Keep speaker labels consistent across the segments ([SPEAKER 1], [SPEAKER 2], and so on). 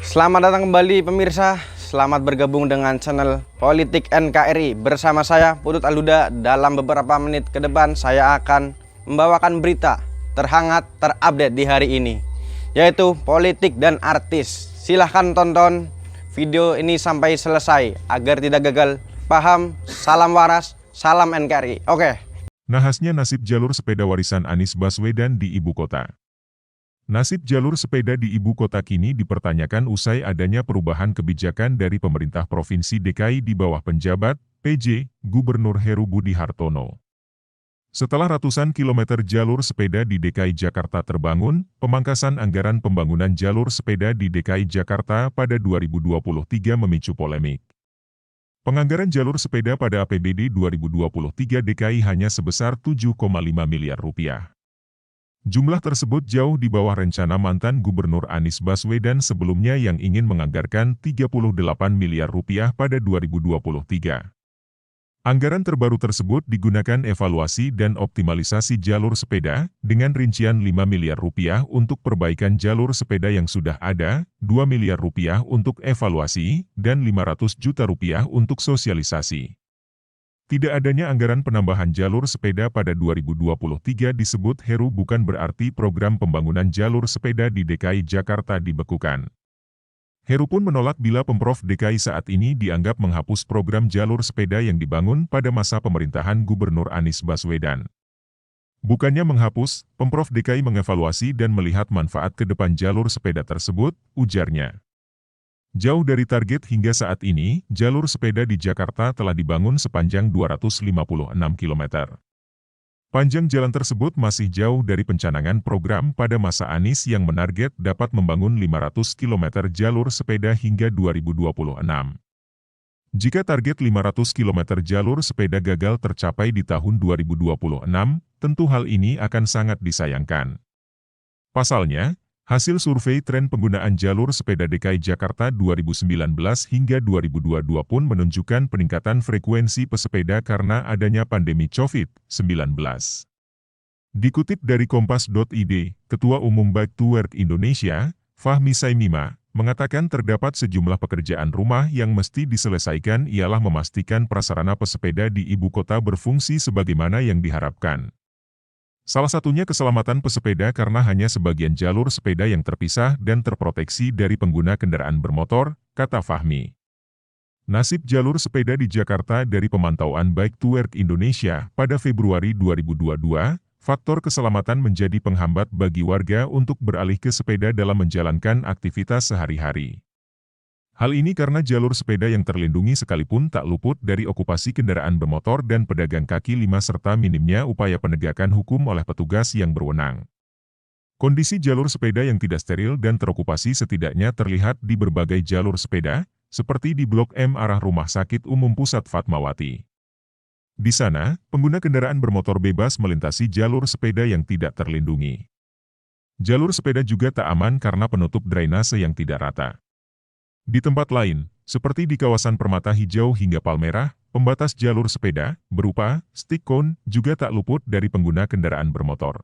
[SPEAKER 1] Selamat datang kembali pemirsa, selamat bergabung dengan channel Politik NKRI. Bersama saya Putut Aluda. Dalam beberapa menit ke depan saya akan membawakan berita terhangat terupdate di hari ini, yaitu politik dan artis. Silahkan tonton video ini sampai selesai agar tidak gagal paham. Salam waras, salam NKRI. Oke.
[SPEAKER 2] Nahasnya nasib jalur sepeda warisan Anies Baswedan di ibu kota. Nasib jalur sepeda di ibu kota kini dipertanyakan usai adanya perubahan kebijakan dari pemerintah Provinsi DKI di bawah penjabat PJ Gubernur Heru Budi Hartono. Setelah ratusan kilometer jalur sepeda di DKI Jakarta terbangun, pemangkasan anggaran pembangunan jalur sepeda di DKI Jakarta pada 2023 memicu polemik. Penganggaran jalur sepeda pada APBD 2023 DKI hanya sebesar 7,5 miliar rupiah. Jumlah tersebut jauh di bawah rencana mantan Gubernur Anies Baswedan sebelumnya yang ingin menganggarkan 38 miliar rupiah pada 2023. Anggaran terbaru tersebut digunakan evaluasi dan optimalisasi jalur sepeda, dengan rincian 5 miliar rupiah untuk perbaikan jalur sepeda yang sudah ada, 2 miliar rupiah untuk evaluasi, dan 500 juta rupiah untuk sosialisasi. Tidak adanya anggaran penambahan jalur sepeda pada 2023 disebut Heru bukan berarti program pembangunan jalur sepeda di DKI Jakarta dibekukan. Heru pun menolak bila Pemprov DKI saat ini dianggap menghapus program jalur sepeda yang dibangun pada masa pemerintahan Gubernur Anies Baswedan. Bukannya menghapus, Pemprov DKI mengevaluasi dan melihat manfaat ke depan jalur sepeda tersebut, ujarnya. Jauh dari target hingga saat ini, jalur sepeda di Jakarta telah dibangun sepanjang 256 km. Panjang jalan tersebut masih jauh dari pencanangan program pada masa Anies yang menarget dapat membangun 500 km jalur sepeda hingga 2026. Jika target 500 km jalur sepeda gagal tercapai di tahun 2026, tentu hal ini akan sangat disayangkan. Pasalnya, hasil survei tren penggunaan jalur sepeda DKI Jakarta 2019 hingga 2022 pun menunjukkan peningkatan frekuensi pesepeda karena adanya pandemi COVID-19. Dikutip dari Kompas.id, Ketua Umum Bike to Work Indonesia, Fahmi Saimima, mengatakan terdapat sejumlah pekerjaan rumah yang mesti diselesaikan ialah memastikan prasarana pesepeda di ibu kota berfungsi sebagaimana yang diharapkan. Salah satunya keselamatan pesepeda karena hanya sebagian jalur sepeda yang terpisah dan terproteksi dari pengguna kendaraan bermotor, kata Fahmi. Nasib jalur sepeda di Jakarta dari pemantauan Bike to Work Indonesia pada Februari 2022, faktor keselamatan menjadi penghambat bagi warga untuk beralih ke sepeda dalam menjalankan aktivitas sehari-hari. Hal ini karena jalur sepeda yang terlindungi sekalipun tak luput dari okupasi kendaraan bermotor dan pedagang kaki lima serta minimnya upaya penegakan hukum oleh petugas yang berwenang. Kondisi jalur sepeda yang tidak steril dan terokupasi setidaknya terlihat di berbagai jalur sepeda, seperti di Blok M arah Rumah Sakit Umum Pusat Fatmawati. Di sana, pengguna kendaraan bermotor bebas melintasi jalur sepeda yang tidak terlindungi. Jalur sepeda juga tak aman karena penutup drainase yang tidak rata. Di tempat lain, seperti di kawasan Permata Hijau hingga Palmerah, pembatas jalur sepeda, berupa stick cone, juga tak luput dari pengguna kendaraan bermotor.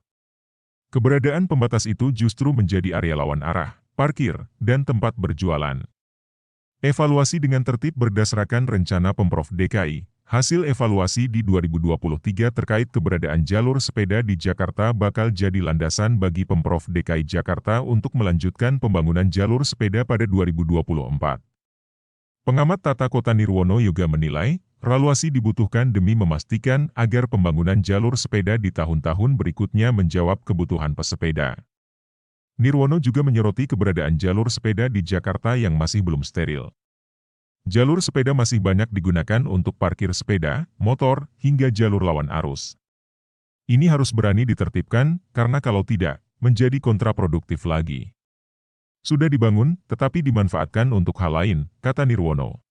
[SPEAKER 2] Keberadaan pembatas itu justru menjadi area lawan arah, parkir, dan tempat berjualan. Evaluasi dengan tertib berdasarkan rencana Pemprov DKI. Hasil evaluasi di 2023 terkait keberadaan jalur sepeda di Jakarta bakal jadi landasan bagi Pemprov DKI Jakarta untuk melanjutkan pembangunan jalur sepeda pada 2024. Pengamat tata kota Nirwono Yoga menilai, evaluasi dibutuhkan demi memastikan agar pembangunan jalur sepeda di tahun-tahun berikutnya menjawab kebutuhan pesepeda. Nirwono juga menyoroti keberadaan jalur sepeda di Jakarta yang masih belum steril. Jalur sepeda masih banyak digunakan untuk parkir sepeda, motor, hingga jalur lawan arus. Ini harus berani ditertibkan, karena kalau tidak, menjadi kontraproduktif lagi. Sudah dibangun, tetapi dimanfaatkan untuk hal lain, kata Nirwono.